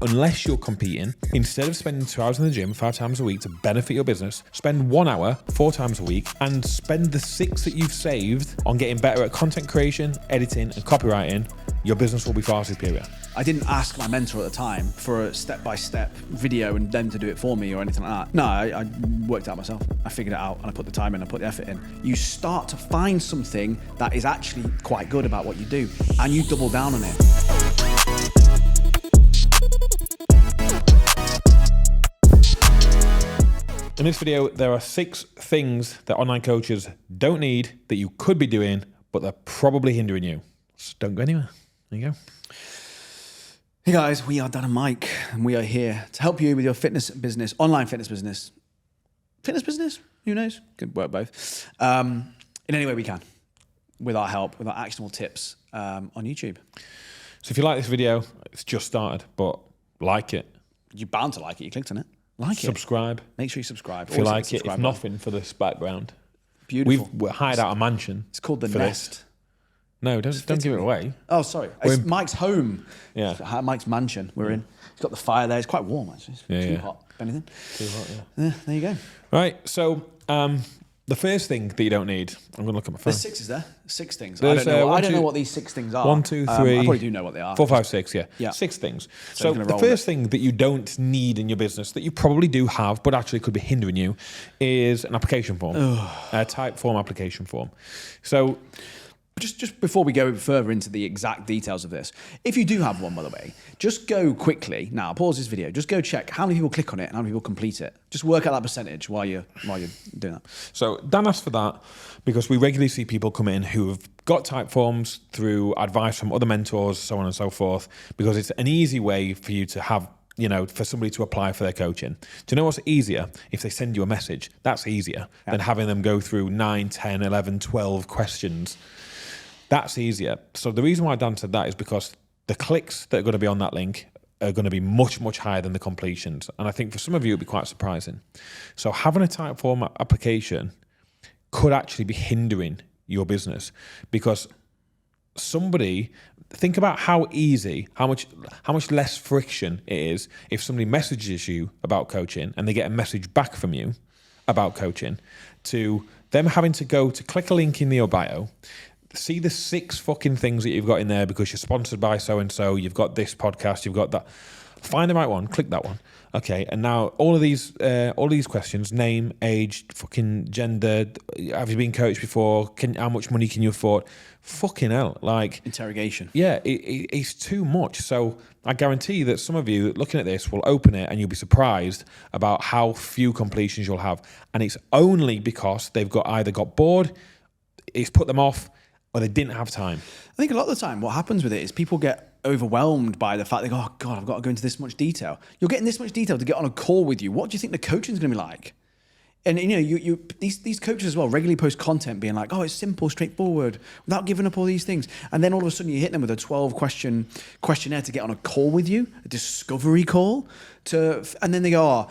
unless you're competing, instead of spending 2 hours in the gym 5 times a week to benefit your business, spend 1 hour 4 times a week and spend the 6 that you've saved on getting better at content creation, editing, and copywriting. Your business will be far superior. I didn't ask my mentor at the time for a step-by-step video and them to do it for me or anything like that. No, I worked it out myself. I figured it out and I put the time in, I put the effort in. You start to find something that is actually quite good about what you do and you double down on it. In this video, there are 6 things that online coaches don't need that you could be doing, but they're probably hindering you. So don't go anywhere. There you go. Hey guys, we are Dan and Mike, and we are here to help you with your fitness business, online fitness business. Fitness business? Who knows? Could work both. In any way we can, with our help, with our actionable tips on YouTube. So if you like this video, it's just started, but like it. You're bound to like it. You clicked on it. Like it. Subscribe. Make sure you subscribe. If you like it, if nothing for this background. Beautiful. We've hired out a mansion. It's called The Nest. No, don't give it away. Oh, sorry. It's Mike's home. Yeah. Mike's mansion we're in. It's got the fire there. It's quite warm, actually. It's too hot, if anything. Too hot, yeah. There you go. Right, so the first thing that you don't need, I'm going to look at my phone. There's 6, is there? 6 things. I don't know what these 6 things are. 1, 2, 3. I probably do know what they are. 4, 5, 6, yeah. 6 things. So the first thing that you don't need in your business, that you probably do have, but actually could be hindering you, is an application form. A type form application form. So just before we go further into the exact details of this, if you do have one, by the way, just go quickly. Now, pause this video. Just go check how many people click on it and how many people complete it. Just work out that percentage while you're doing that. So Dan asked for that because we regularly see people come in who have got type forms through advice from other mentors, so on and so forth, because it's an easy way for you to have, for somebody to apply for their coaching. Do you know what's easier? If they send you a message, that's easier than having them go through 9, 10, 11, 12 questions. That's easier. So the reason why Dan said that is because the clicks that are going to be on that link are going to be much, much higher than the completions. And I think for some of you, it'll be quite surprising. So having a type form application could actually be hindering your business, because think about how easy, how much less friction it is if somebody messages you about coaching and they get a message back from you about coaching, to them having to go to click a link in your bio, see the 6 fucking things that you've got in there because you're sponsored by so-and-so, you've got this podcast, you've got that. Find the right one, click that one. Okay, and now all of these questions: name, age, fucking gender, have you been coached before, how much money can you afford? Fucking hell, interrogation. Yeah, it's too much. So I guarantee that some of you looking at this will open it and you'll be surprised about how few completions you'll have. And it's only because they've either got bored, it's put them off, or they didn't have time. I think a lot of the time what happens with it is people get overwhelmed by the fact they go, oh God, I've got to go into this much detail. You're getting this much detail to get on a call with you. What do you think the coaching is going to be like? And these coaches as well regularly post content being like, oh, it's simple, straightforward, without giving up all these things. And then all of a sudden you hit them with a 12-question questionnaire to get on a call with you, a discovery call. And then they go,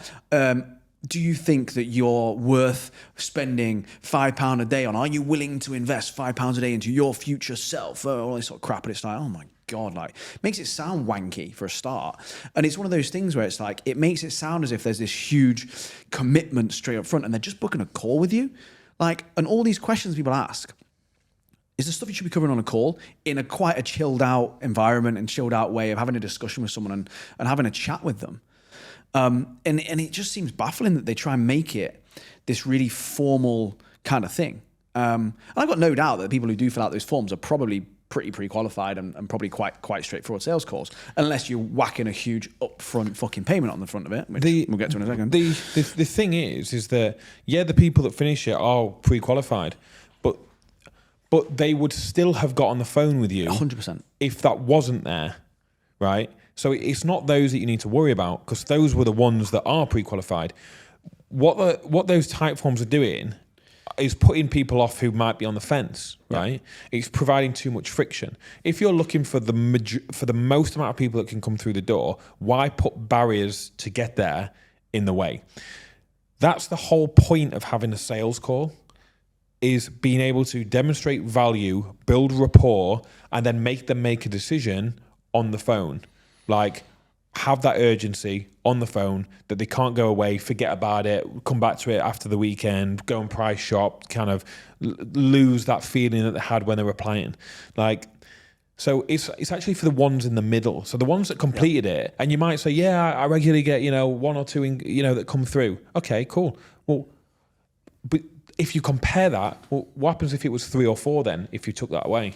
do you think that you're worth spending £5 a day on? Are you willing to invest £5 a day into your future self? All this sort of crap. And it's like, oh my God, makes it sound wanky for a start. And it's one of those things where it's like, it makes it sound as if there's this huge commitment straight up front and they're just booking a call with you. And all these questions people ask is the stuff you should be covering on a call in quite a chilled out environment and chilled out way of having a discussion with someone and having a chat with them. And it just seems baffling that they try and make it this really formal kind of thing. And I've got no doubt that the people who do fill out those forms are probably pretty pre-qualified and probably quite straightforward sales calls, unless you're whacking a huge upfront fucking payment on the front of it, which we'll get to in a second. The thing is that, the people that finish it are pre-qualified, but they would still have got on the phone with you 100% if that wasn't there, right? So it's not those that you need to worry about, because those were the ones that are pre-qualified. What those type forms are doing is putting people off who might be on the fence, right? Yeah. It's providing too much friction. If you're looking for the most amount of people that can come through the door, why put barriers to get there in the way? That's the whole point of having a sales call, is being able to demonstrate value, build rapport, and then make them make a decision on the phone. have that urgency on the phone that they can't go away, forget about it, come back to it after the weekend, go and price shop, kind of lose that feeling that they had when they were playing. Like, so it's actually for the ones in the middle. So the ones that completed it, and you might say, yeah, I regularly get, one or two, that come through. Okay, cool. Well, but if you compare that, well, what happens if it was 3 or 4 then, if you took that away?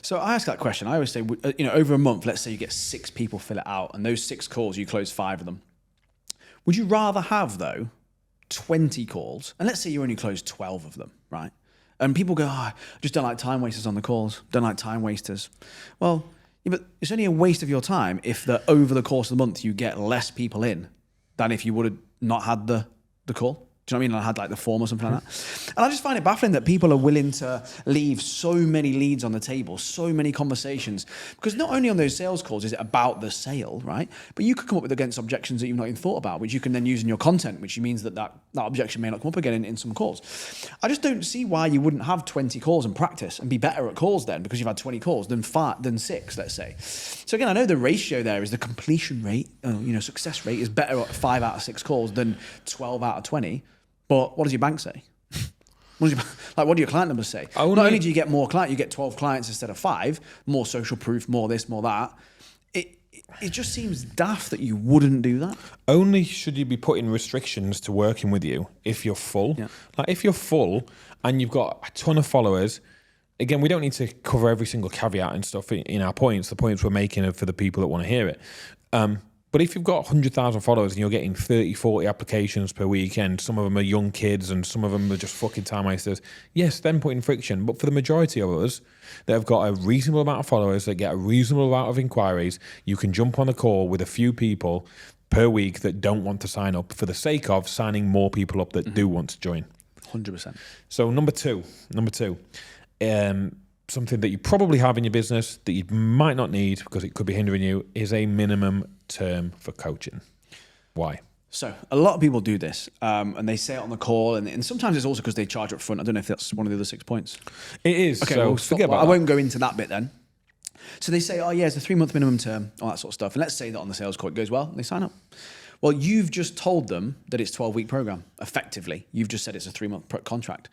So I ask that question. I always say, over a month, let's say you get 6 people fill it out, and those 6 calls, you close 5 of them. Would you rather have, though, 20 calls, and let's say you only close 12 of them, right? And people go, I just don't like time wasters on the calls, don't like time wasters. Well, yeah, but it's only a waste of your time if over the course of the month you get less people in than if you would have not had the call. Do you know what I mean? I had like the form or something like that. And I just find it baffling that people are willing to leave so many leads on the table, so many conversations. Because not only on those sales calls is it about the sale, right? But you could come up with against objections that you've not even thought about, which you can then use in your content, which means that objection may not come up again in some calls. I just don't see why you wouldn't have 20 calls and practice and be better at calls then, because you've had 20 calls than 6, let's say. So again, I know the ratio there is the completion rate, success rate is better at 5 out of 6 calls than 12 out of 20. But what does your bank say? What do your client numbers say? Not only do you get more clients, you get 12 clients instead of 5, more social proof, more this, more that. It just seems daft that you wouldn't do that. Only should you be putting restrictions to working with you if you're full. Yeah. Like if you're full and you've got a ton of followers, again, we don't need to cover every single caveat and stuff in our points. The points we're making are for the people that want to hear it. But if you've got 100,000 followers and you're getting 30, 40 applications per week, and some of them are young kids and some of them are just fucking time wasters, yes, then put in friction. But for the majority of us that have got a reasonable amount of followers, that get a reasonable amount of inquiries, you can jump on a call with a few people per week that don't want to sign up for the sake of signing more people up that do want to join. 100%. So number two, something that you probably have in your business that you might not need because it could be hindering you is a minimum term for coaching. Why? So a lot of people do this and they say it on the call, and sometimes it's also because they charge up front. I don't know if that's one of the other 6 points. It is. Okay, so forget about that. I won't go into that bit then. So they say, it's a 3-month minimum term, all that sort of stuff. And let's say that on the sales call it goes well, and they sign up. Well, you've just told them that it's a 12-week program, effectively. You've just said it's a 3-month contract.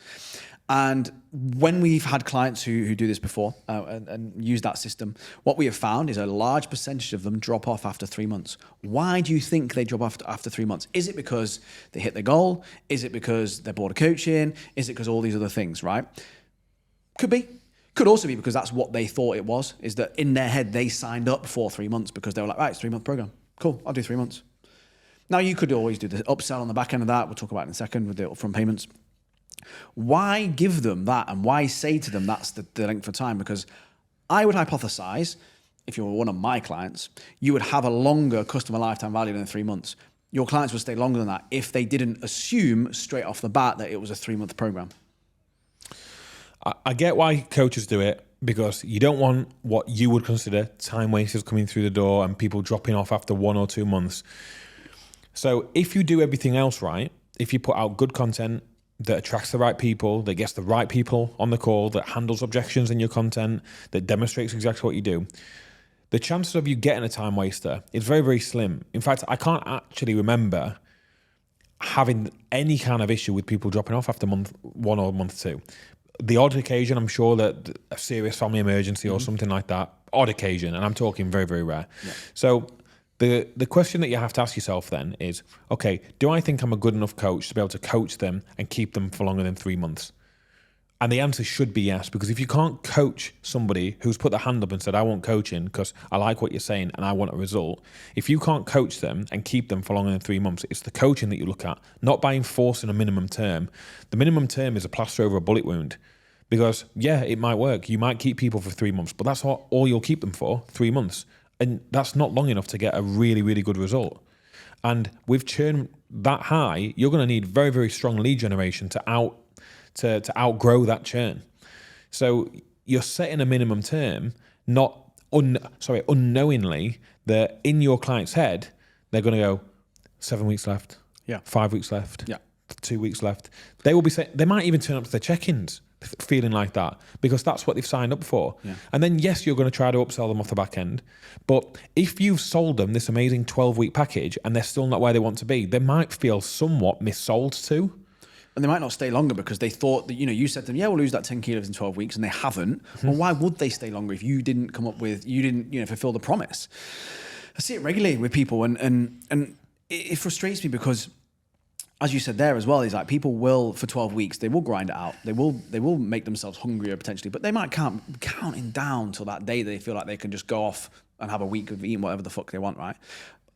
And when we've had clients who do this before and use that system, what we have found is a large percentage of them drop off after 3 months. Why do you think they drop off after 3 months? Is it because they hit their goal? Is it because they're bored of coaching? Is it because all these other things, right? Could be. Could also be because that's what they thought it was, is that in their head they signed up for 3 months because they were like, right, it's a 3-month program. Cool, I'll do 3 months. Now, you could always do the upsell on the back end of that. We'll talk about it in a second with the upfront payments. Why give them that, and why say to them that's the length of time? Because I would hypothesize, if you were one of my clients, you would have a longer customer lifetime value than 3 months. Your clients would stay longer than that if they didn't assume straight off the bat that it was a 3-month program. I get why coaches do it, because you don't want what you would consider time wasters coming through the door and people dropping off after 1 or 2 months. So if you do everything else right, if you put out good content that attracts the right people, that gets the right people on the call, that handles objections in your content, that demonstrates exactly what you do, the chances of you getting a time waster is very, very slim. In fact, I can't actually remember having any kind of issue with people dropping off after month 1 or month 2. The odd occasion, I'm sure that a serious family emergency or something like that, odd occasion, and I'm talking very, very rare. Yeah. So the question that you have to ask yourself then is, okay, do I think I'm a good enough coach to be able to coach them and keep them for longer than 3 months? And the answer should be yes, because if you can't coach somebody who's put their hand up and said, I want coaching because I like what you're saying and I want a result, if you can't coach them and keep them for longer than 3 months, it's the coaching that you look at, not by enforcing a minimum term. The minimum term is a plaster over a bullet wound, because yeah, it might work. You might keep people for 3 months, but that's all you'll keep them for, 3 months. And that's not long enough to get a really, really good result. And with churn that high, you're going to need very, very strong lead generation to outgrow that churn. So you're setting a minimum term, unknowingly, that in your client's head, they're going to go 7 weeks left, 5 weeks left, 2 weeks left. They will be saying, they might even turn up to their check-ins. feeling like that because that's what they've signed up for. Yeah. And then, yes, you're going to try to upsell them off the back end. But if you've sold them this amazing 12-week package and they're still not where they want to be, they might feel somewhat missold too. And they might not stay longer because they thought that, you said to them, yeah, we'll lose that 10 kilos in 12 weeks, and they haven't. Well, why would they stay longer if you didn't fulfill the promise? I see it regularly with people, and it frustrates me because, as you said there as well, is like people will, for 12 weeks, they will grind it out. They will make themselves hungrier potentially, but they might counting down till that day they feel like they can just go off and have a week of eating whatever the fuck they want, right?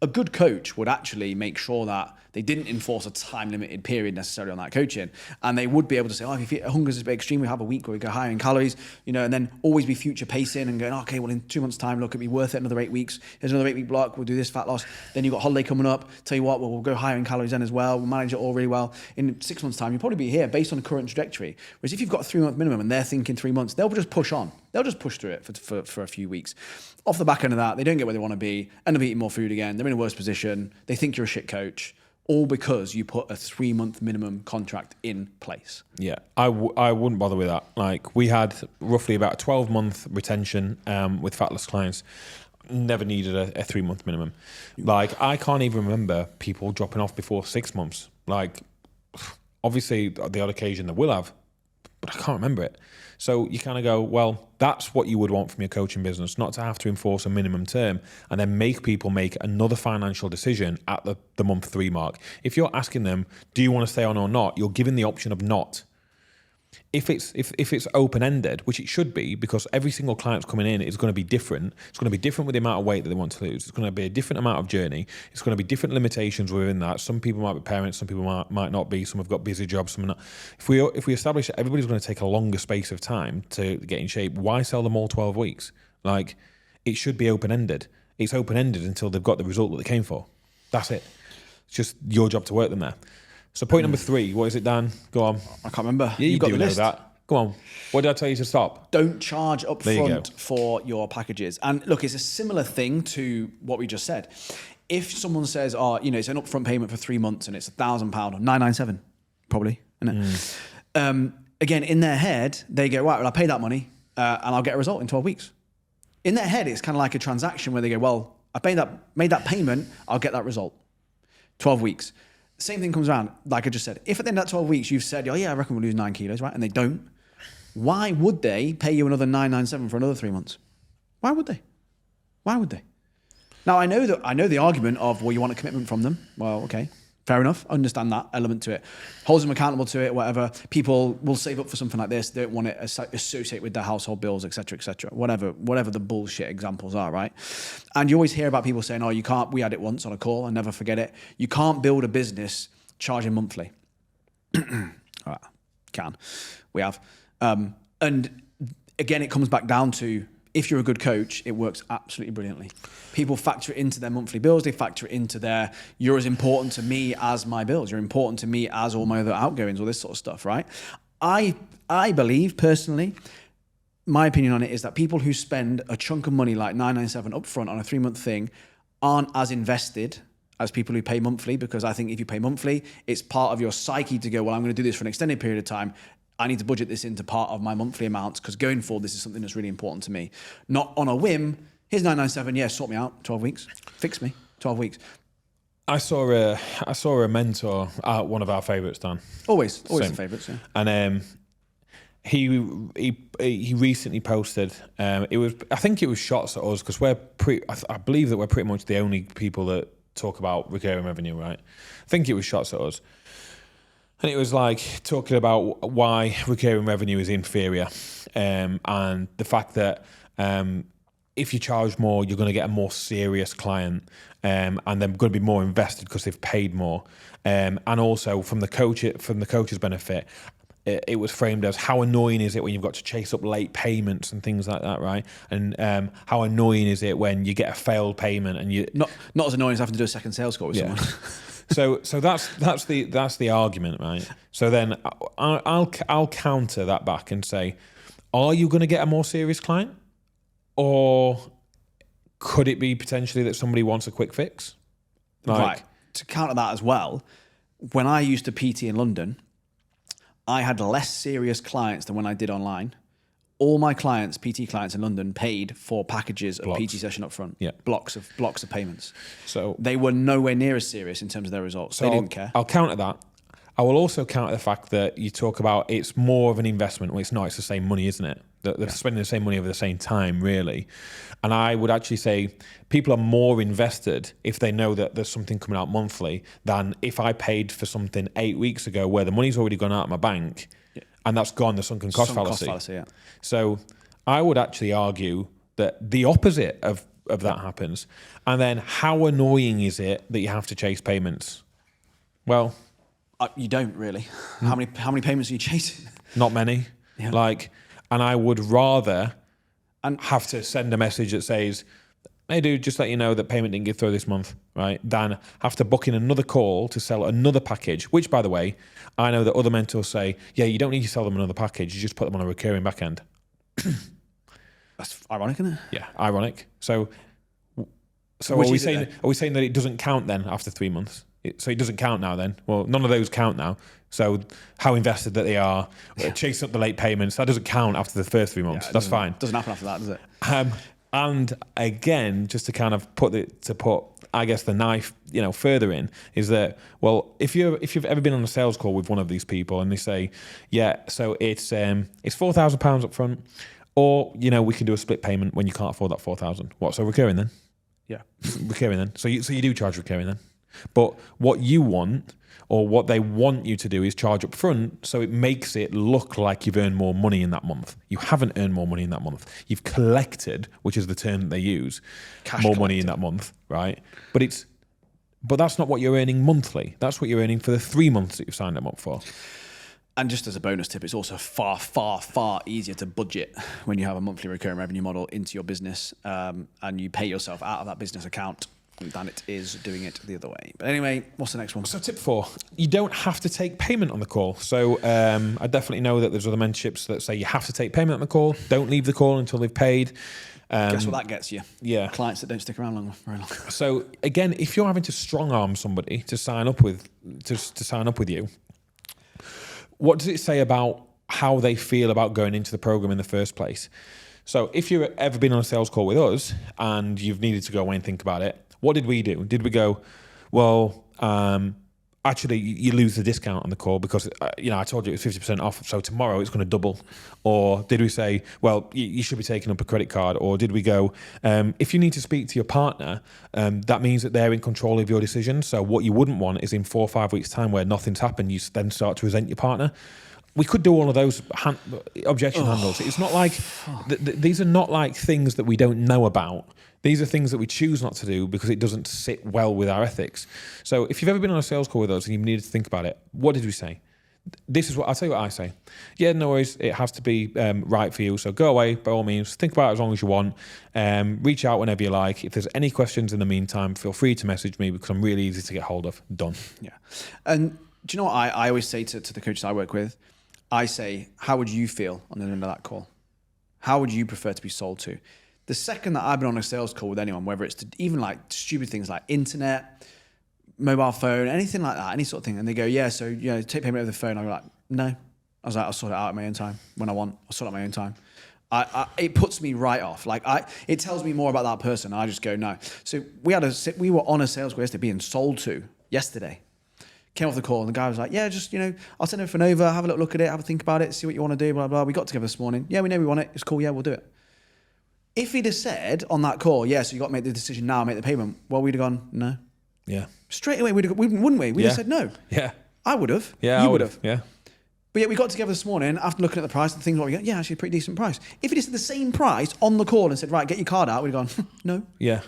A good coach would actually make sure that they didn't enforce a time-limited period necessarily on that coaching, and they would be able to say, if hunger is a bit extreme, we have a week where we go higher in calories, and then always be future pacing and going, okay, well in 2 months' time, look, it'd be worth it. Another 8 weeks. Here's another 8-week block. We'll do this fat loss. Then you've got holiday coming up. Tell you what, we'll go higher in calories then as well. We'll manage it all really well. In 6 months' time, you'll probably be here based on the current trajectory. Whereas if you've got a 3-month minimum and they're thinking 3 months, they'll just push on. They'll just push through it for a few weeks. Off the back end of that, they don't get where they want to be, end up eating more food again. They're in a worse position. They think you're a shit coach, all because you put a 3-month minimum contract in place. Yeah, I wouldn't bother with that. Like, we had roughly about a 12-month retention with fatless clients. Never needed a 3-month minimum. Like, I can't even remember people dropping off before 6 months. Like, obviously, the odd occasion they will have, but I can't remember it. So you kind of go, well, that's what you would want from your coaching business, not to have to enforce a minimum term and then make people make another financial decision at the month 3 mark. If you're asking them, do you want to stay on or not, you're given the option of not. If it's open-ended, which it should be, because every single client's coming in is going to be different. It's going to be different with the amount of weight that they want to lose. It's going to be a different amount of journey. It's going to be different limitations within that. Some people might be parents, some people might not be. Some have got busy jobs, some not. If we establish that everybody's going to take a longer space of time to get in shape, why sell them all 12 weeks? Like, it should be open-ended. It's open-ended until they've got the result that they came for. That's it. It's just your job to work them there. So point number 3, what is it, Dan? Go on. I can't remember. Yeah, you do know that. Go on. What did I tell you to stop? Don't charge upfront for your packages. And look, it's a similar thing to what we just said. If someone says, it's an upfront payment for 3 months and it's £1,000 or 997, probably, isn't it? Again, in their head, they go, right, well, I'll pay that money and I'll get a result in 12 weeks. In their head, it's kind of like a transaction where they go, well, I made that payment, I'll get that result. 12 weeks. Same thing comes around, like I just said. If at the end of that 12 weeks you've said, I reckon we'll lose 9 kilos, right? And they don't, why would they pay you another 997 for another 3 months? Why would they? Now, I know the argument of, well, you want a commitment from them. Well, okay, fair enough. Understand that element to it. Holds them accountable to it, whatever. People will save up for something like this. They don't want it associated with their household bills, et cetera, whatever the bullshit examples are, right? And you always hear about people saying, you can't, we had it once on a call, I never forget it. You can't build a business charging monthly. All right, can. We have. And again, it comes back down to, if you're a good coach, it works absolutely brilliantly. People factor it into their monthly bills. They factor it into you're as important to me as my bills. You're important to me as all my other outgoings, all this sort of stuff, right? I believe, personally, my opinion on it is that people who spend a chunk of money like 997 upfront on a 3-month thing aren't as invested as people who pay monthly, because I think if you pay monthly, it's part of your psyche to go, well, I'm going to do this for an extended period of time. I need to budget this into part of my monthly amounts because going forward, this is something that's really important to me. Not on a whim. Here's 997. Sort me out. 12 weeks. Fix me. 12 weeks. I saw a mentor, one of our favourites, Dan. Always the favourites. Yeah. And he recently posted. I think it was shots at us because I believe that we're pretty much the only people that talk about recurring revenue, right? I think it was shots at us. And it was like talking about why recurring revenue is inferior, and the fact that if you charge more, you're going to get a more serious client, and they're going to be more invested because they've paid more. And also from the coach's benefit, it was framed as how annoying is it when you've got to chase up late payments and things like that, right? And how annoying is it when you get a failed payment and you not as annoying as having to do a second sales call with someone. So that's the argument, right? So then I'll counter that back and say, are you going to get a more serious client, or could it be potentially that somebody wants a quick fix? Right. To counter that as well, when I used to PT in London, I had less serious clients than when I did online. All my clients, PT clients in London, paid for packages of PT session up front. Yeah. Blocks of payments. So they were nowhere near as serious in terms of their results. So they didn't care. I'll counter that. I will also counter the fact that you talk about it's more of an investment. Well, it's not. It's the same money, isn't it? They're spending the same money over the same time, really. And I would actually say people are more invested if they know that there's something coming out monthly than if I paid for something 8 weeks ago where the money's already gone out of my bank and that's gone, the sunken cost fallacy. Yeah. So I would actually argue that the opposite of that happens. And then how annoying is it that you have to chase payments? Well... you don't really. How many payments are you chasing? Not many. Yeah. And I would rather have to send a message that says, hey dude, just let you know that payment didn't get through this month, right? Than have to book in another call to sell another package, which by the way, I know that other mentors say, yeah, you don't need to sell them another package, you just put them on a recurring back end. That's ironic, isn't it? Yeah, ironic. So are we saying that it doesn't count then after 3 months? So it doesn't count now then? Well, none of those count now. So how invested that they are, chasing up the late payments, that doesn't count after the first 3 months. Yeah, that's fine. Doesn't happen after that, does it? And again, just to kind of put I guess the knife, further in, is that, well, if you've ever been on a sales call with one of these people and they say, yeah, so it's £4,000 up front, or we can do a split payment when you can't afford that 4,000. What? So recurring then? Yeah, recurring then. So you do charge recurring then. But what you want, or what they want you to do, is charge up front, so it makes it look like you've earned more money in that month. You haven't earned more money in that month. You've collected, which is the term that they use, more money in that month, right? But that's not what you're earning monthly. That's what you're earning for the 3 months that you've signed them up for. And just as a bonus tip, it's also far, far, far easier to budget when you have a monthly recurring revenue model into your business, and you pay yourself out of that business account than it is doing it the other way. But anyway, what's the next one? So tip 4, you don't have to take payment on the call. So I definitely know that there's other mentorships that say you have to take payment on the call. Don't leave the call until they've paid. Guess what that gets you? Yeah. Clients that don't stick around very long. So again, if you're having to strong arm somebody to sign up with you, what does it say about how they feel about going into the program in the first place? So if you've ever been on a sales call with us and you've needed to go away and think about it, what did we do? Did we go, well, actually, you lose the discount on the call because, I told you it was 50% off, so tomorrow it's going to double? Or did we say, well, you should be taking up a credit card? Or did we go, if you need to speak to your partner, that means that they're in control of your decision. So what you wouldn't want is in 4 or 5 weeks' time where nothing's happened, you then start to resent your partner. We could do all of those objection handles. It's not like, these are not like things that we don't know about. These are things that we choose not to do because it doesn't sit well with our ethics. So if you've ever been on a sales call with us and you needed to think about it, what did we say? I'll tell you what I say. Yeah, no worries. It has to be right for you. So go away, by all means. Think about it as long as you want. Reach out whenever you like. If there's any questions in the meantime, feel free to message me because I'm really easy to get hold of. Done. Yeah. And do you know what I always say to the coaches I work with? I say, how would you feel on the end of that call? How would you prefer to be sold to? The second that I've been on a sales call with anyone, whether it's even like stupid things like internet, mobile phone, anything like that, any sort of thing, and they go, yeah, so take payment over the phone. I'm like, no. I was like, I'll sort it out at my own time when I want. I'll sort it at my own time. It puts me right off. It tells me more about that person. I just go, no. So we were on a sales call yesterday being sold to yesterday. Came off the call and the guy was like, yeah, just, I'll send everything over, have a little look at it, have a think about it, see what you want to do, blah, blah. We got together this morning. Yeah, we know we want it. It's cool. Yeah, we'll do it. If he'd have said on that call, yeah, so you got to make the decision now, make the payment, well, we'd have gone, no. Yeah. Straight away, wouldn't we? We'd have said no. Yeah. I would have. Yeah, you would have. Yeah. But yeah, we got together this morning after looking at the price and things, what we got, yeah, actually a pretty decent price. If he'd have said the same price on the call and said, right, get your card out, we'd have gone, no. Yeah.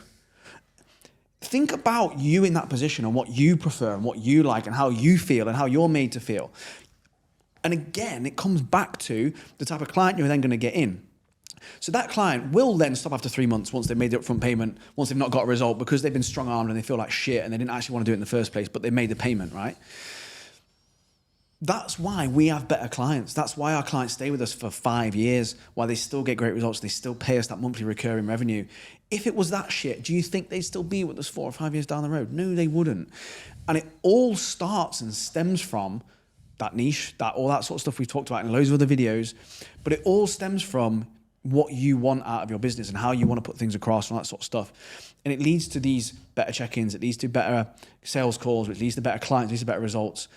Think about you in that position and what you prefer and what you like and how you feel and how you're made to feel. And again, it comes back to the type of client you're then going to get in. So that client will then stop after 3 months once they've made the upfront payment, once they've not got a result because they've been strong-armed and they feel like shit and they didn't actually want to do it in the first place, but they made the payment, right? That's why we have better clients. That's why our clients stay with us for 5 years, why they still get great results. They still pay us that monthly recurring revenue. If it was that shit, do you think they'd still be with us 4 or 5 years down the road? No, they wouldn't. And it all starts and stems from that niche, that all that sort of stuff we've talked about in loads of other videos. But it all stems from what you want out of your business and how you want to put things across and all that sort of stuff. And it leads to these better check-ins, it leads to better sales calls, which leads to better clients, leads to better results.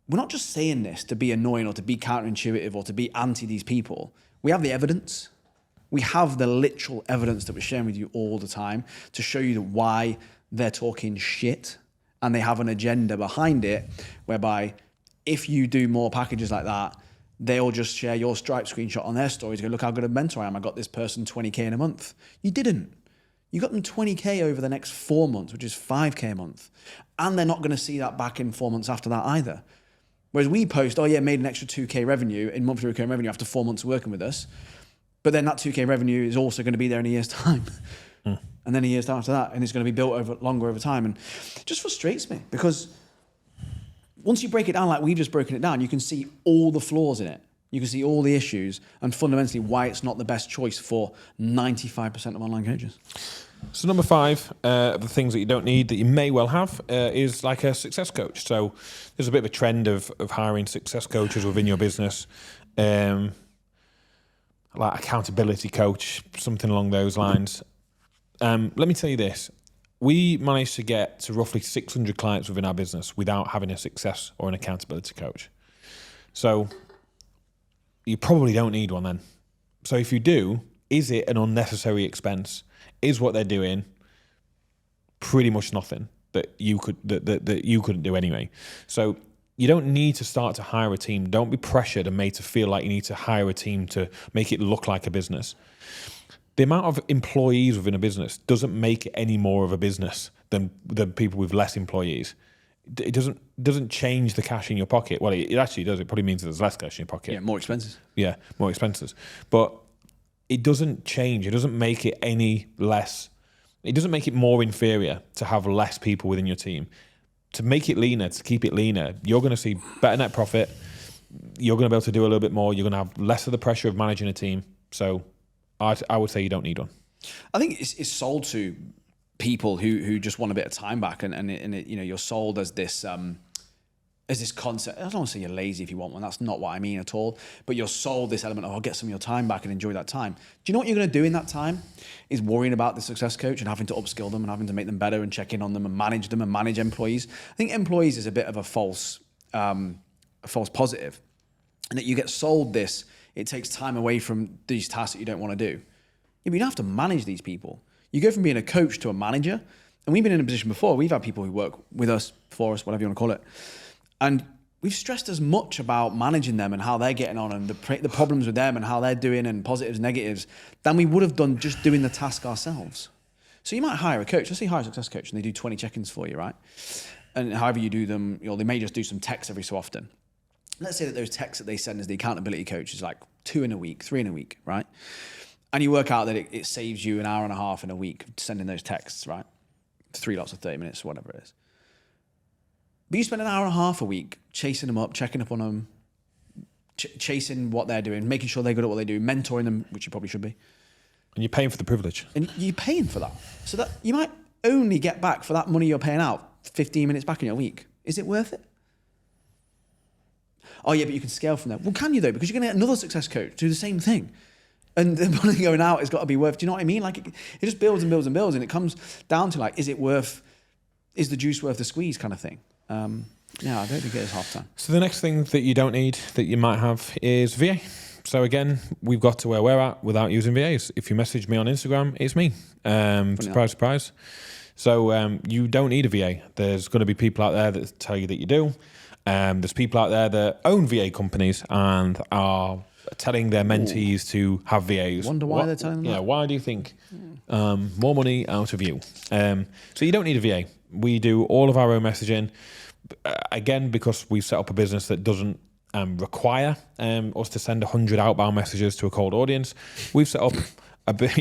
We're not just saying this to be annoying or to be counterintuitive or to be anti these people. We have the evidence. We have the literal evidence that we're sharing with you all the time to show you why they're talking shit, and they have an agenda behind it whereby if you do more packages like that, they'll just share your Stripe screenshot on their stories, go, look how good a mentor I am. I got this person 20K in a month. You didn't. You got them 20K over the next 4 months, which is 5K a month. And they're not going to see that back in 4 months after that either. Whereas we post, oh yeah, made an extra 2K revenue in monthly recurring revenue after 4 months working with us. But then that 2K revenue is also going to be there in a year's time. And then a year's time after that. And it's going to be built longer over time. And it just frustrates me because once you break it down like we've just broken it down, you can see all the flaws in it. You can see all the issues and fundamentally why it's not the best choice for 95% of online coaches. So number 5 of the things that you don't need that you may well have is like a success coach. So there's a bit of a trend of hiring success coaches within your business. Like accountability coach, something along those lines. Let me tell you this. We managed to get to roughly 600 clients within our business without having a success or an accountability coach. So you probably don't need one then. So if you do, is it an unnecessary expense? Is what they're doing pretty much nothing that you couldn't do anyway? So you don't need to start to hire a team. Don't be pressured and made to feel like you need to hire a team to make it look like a business. The amount of employees within a business doesn't make it any more of a business than people with less employees. It doesn't change the cash in your pocket. Well, it actually does. It probably means that there's less cash in your pocket. Yeah, more expenses. Yeah, more expenses. But it doesn't change. It doesn't make it any less. It doesn't make it more inferior to have less people within your team. To make it leaner, to keep it leaner, you're going to see better net profit. You're going to be able to do a little bit more. You're going to have less of the pressure of managing a team. So I would say you don't need one. I think it's sold to people who just want a bit of time back, and it, you know, you're sold as this concept. I don't want to say you're lazy if you want one. That's not what I mean at all. But you're sold this element of, I'll get some of your time back and enjoy that time. Do you know what you're going to do in that time? Is worrying about the success coach and having to upskill them and having to make them better and check in on them and manage employees. I think employees is a bit of a false positive, and that you get sold this. It takes time away from these tasks that you don't want to do. Yeah, but you don't have to manage these people. You go from being a coach to a manager. And we've been in a position before. We've had people who work with us, for us, whatever you want to call it. And we've stressed as much about managing them and how they're getting on and the problems with them and how they're doing and positives, negatives, than we would have done just doing the task ourselves. So you might hire a coach. Let's say you hire a success coach and they do 20 check-ins for you, right? And however you do them, you know, they may just do some texts every so often. Let's say that those texts that they send as the accountability coach is like 2 in a week, 3 in a week, right? And you work out that it saves you an hour and a half in a week sending those texts, right? 3 lots of 30 minutes, whatever it is. But you spend an hour and a half a week chasing them up, checking up on them, chasing what they're doing, making sure they're good at what they do, mentoring them, which you probably should be. And you're paying for the privilege. And you're paying for that. So that you might only get back for that money you're paying out 15 minutes back in your week. Is it worth it? Oh yeah, but you can scale from there. Well, can you though? Because you're going to get another success coach to do the same thing. And the money going out has got to be worth, do you know what I mean? Like it just builds and builds and builds, and it comes down to like, is the juice worth the squeeze kind of thing? Yeah, I don't think it is half time. So the next thing that you don't need that you might have is VA. So again, we've got to where we're at without using VAs. If you message me on Instagram, it's me. Surprise, surprise. So you don't need a VA. There's going to be people out there that tell you that you do. There's people out there that own VA companies and are telling their mentees to have VAs. Wonder why they're telling them that? Yeah, why do you think? More money out of you. So you don't need a VA. We do all of our own messaging. Again, because we've set up a business that doesn't require us to send 100 outbound messages to a cold audience. We've set up a bit,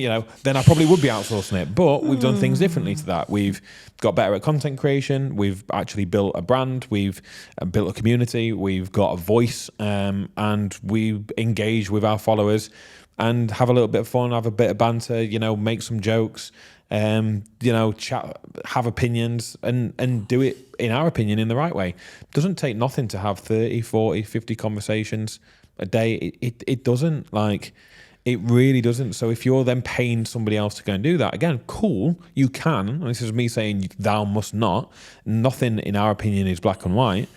then I probably would be outsourcing it. But we've done things differently to that. We've got better at content creation. We've actually built a brand. We've built a community. We've got a voice, and we engage with our followers and have a little bit of fun, have a bit of banter, make some jokes. chat, have opinions, and do it, in our opinion, in the right way. It doesn't take nothing to have 30, 40, 50 conversations a day. It doesn't, like, it really doesn't. So if you're then paying somebody else to go and do that, again, cool, you can. And this is me saying thou must not. Nothing, in our opinion, is black and white.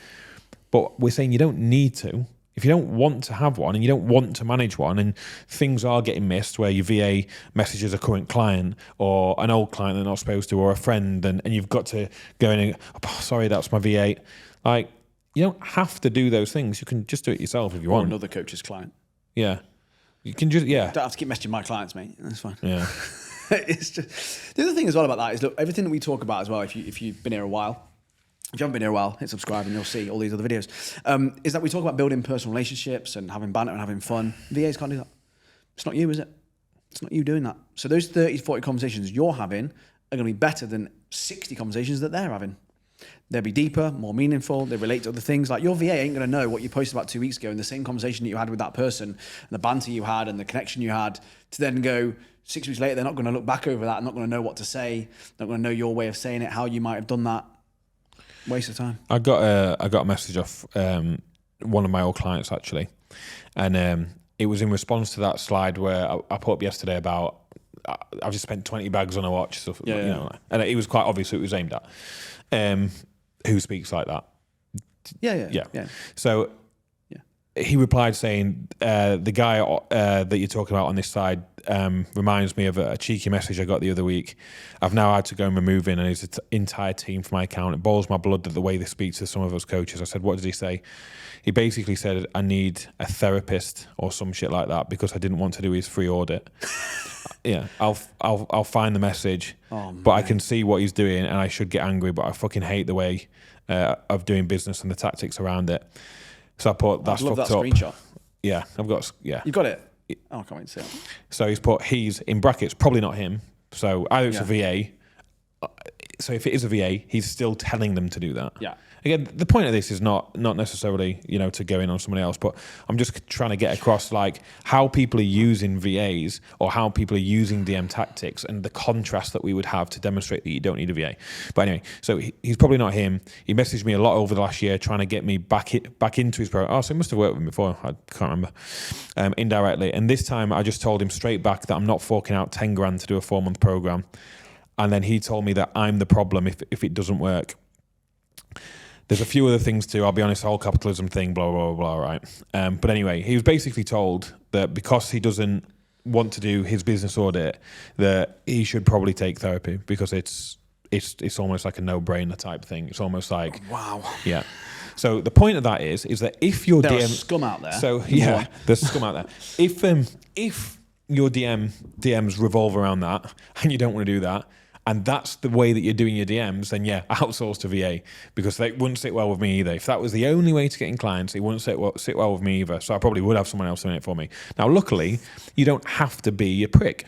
But we're saying you don't need to. If you don't want to have one and you don't want to manage one, and things are getting missed where your VA messages a current client or an old client they're not supposed to, or a friend, and you've got to go in and, oh, sorry, that's my VA. Like, you don't have to do those things. You can just do it yourself if you want. Or another coach's client. Yeah. You can just, yeah. Don't have to keep messaging my clients, mate. That's fine. Yeah. It's just, the other thing as well about that is, look, everything that we talk about as well, if you've been here a while, if you haven't been here a while, hit subscribe and you'll see all these other videos, is that we talk about building personal relationships and having banter and having fun. VAs can't do that. It's not you, is it? It's not you doing that. So those 30, 40 conversations you're having are going to be better than 60 conversations that they're having. They'll be deeper, more meaningful. They relate to other things. Like, your VA ain't going to know what you posted about 2 weeks ago and the same conversation that you had with that person and the banter you had and the connection you had, to then go 6 weeks later, they're not going to look back over that, not going to know what to say, not going to know your way of saying it, how you might have done that. Waste of time. I got a message off one of my old clients, actually, and it was in response to that slide where I put up yesterday about I've just spent 20 bags on a watch, stuff, and it was quite obvious who it was aimed at. Who speaks like that? Yeah. So he replied saying, the guy that you're talking about on this side reminds me of a cheeky message I got the other week. I've now had to go and remove him and his entire team from my account. It boils my blood that the way they speak to some of us coaches. I said, what did he say? He basically said, I need a therapist or some shit like that because I didn't want to do his free audit. Yeah, I'll find the message, but I can see what he's doing and I should get angry, but I fucking hate the way of doing business and the tactics around it. So I put, that's fucked up. I love that screenshot. Yeah, I've got, yeah. You've got it? Oh, I can't wait to see it. So he's put, he's in brackets, probably not him. So either it's a VA. So if it is a VA, he's still telling them to do that. Yeah. Again, the point of this is not necessarily, to go in on somebody else, but I'm just trying to get across, like, how people are using VAs or how people are using DM tactics and the contrast that we would have to demonstrate that you don't need a VA. But anyway, so he's probably not him. He messaged me a lot over the last year trying to get me back into his program. Oh, so he must have worked with him before. I can't remember. Indirectly. And this time I just told him straight back that I'm not forking out 10 grand to do a 4-month program. And then he told me that I'm the problem if it doesn't work. There's a few other things too. I'll be honest, the whole capitalism thing, blah, blah, blah, right? But anyway, he was basically told that because he doesn't want to do his business audit, that he should probably take therapy because it's almost like a no-brainer type thing. It's almost like... Wow. Yeah. So the point of that is that if your there are scum out there. So, yeah, there's scum out there. If your DMs revolve around that and you don't want to do that, and that's the way that you're doing your DMs, then yeah, outsource to VA because they wouldn't sit well with me either. If that was the only way to get in clients, it wouldn't sit well with me either. So I probably would have someone else doing it for me. Now, luckily, you don't have to be a prick.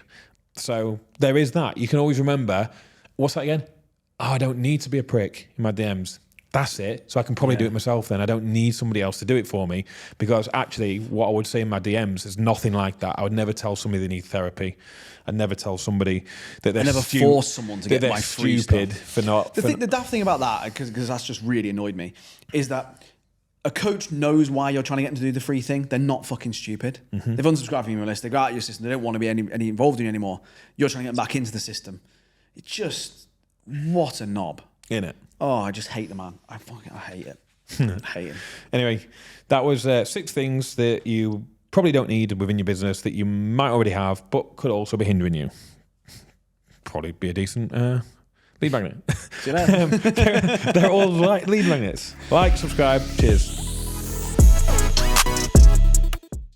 So there is that. You can always remember, what's that again? Oh, I don't need to be a prick in my DMs. That's it. So I can probably do it myself then. I don't need somebody else to do it for me because actually what I would say in my DMs is nothing like that. I would never tell somebody they need therapy. I'd never tell somebody that they're force someone to get my free stupid stuff. for not... The daft thing about that, because that's just really annoyed me, is that a coach knows why you're trying to get them to do the free thing. They're not fucking stupid. Mm-hmm. They've unsubscribed from your list. They go out of your system. They don't want to be any involved in you anymore. You're trying to get them back into the system. It's just... What a knob. Innit? Oh, I just hate the man. I hate it. I hate him. Anyway, that was 6 things that you probably don't need within your business that you might already have, but could also be hindering you. Probably be a decent lead magnet. See you later. They're all lead magnets. Like, subscribe. Cheers.